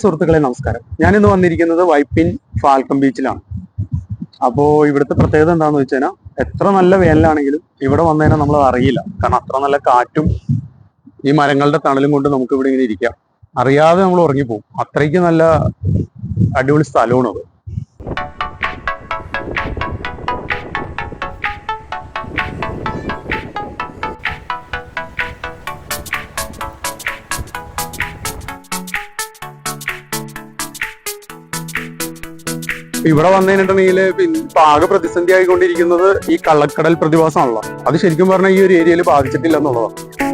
സുഹൃത്തുക്കളെ നമസ്കാരം. ഞാനിന്ന് വന്നിരിക്കുന്നത് വൈപ്പിൻ ഫാൽക്കൺ ബീച്ചിലാണ്. അപ്പോൾ ഇവിടുത്തെ പ്രത്യേകത എന്താണെന്ന് വെച്ച് കഴിഞ്ഞാൽ എത്ര നല്ല വേനലാണെങ്കിലും ഇവിടെ വന്നു കഴിഞ്ഞാൽ നമ്മൾ അറിയില്ല. കാരണം അത്ര നല്ല കാറ്റും ഈ മരങ്ങളുടെ തണലും കൊണ്ട് നമുക്ക് ഇവിടെ ഇങ്ങനെ ഇരിക്കാം. അറിയാതെ നമ്മൾ ഉറങ്ങിപ്പോകും. അത്രയ്ക്ക് നല്ല അടിപൊളി സ്ഥലമാണ് അത്. ഇവിടെ വന്നു കഴിഞ്ഞിട്ടുണ്ടെങ്കിൽ ഇപ്പൊ ആകെ പ്രതിസന്ധി ആയിക്കൊണ്ടിരിക്കുന്നത് ഈ കള്ളക്കടൽ പ്രതിഭാസമാണല്ലോ. അത് ശരിക്കും പറഞ്ഞാൽ ഈ ഒരു ഏരിയയിൽ ബാധിച്ചിട്ടില്ല എന്നുള്ളതാണ്.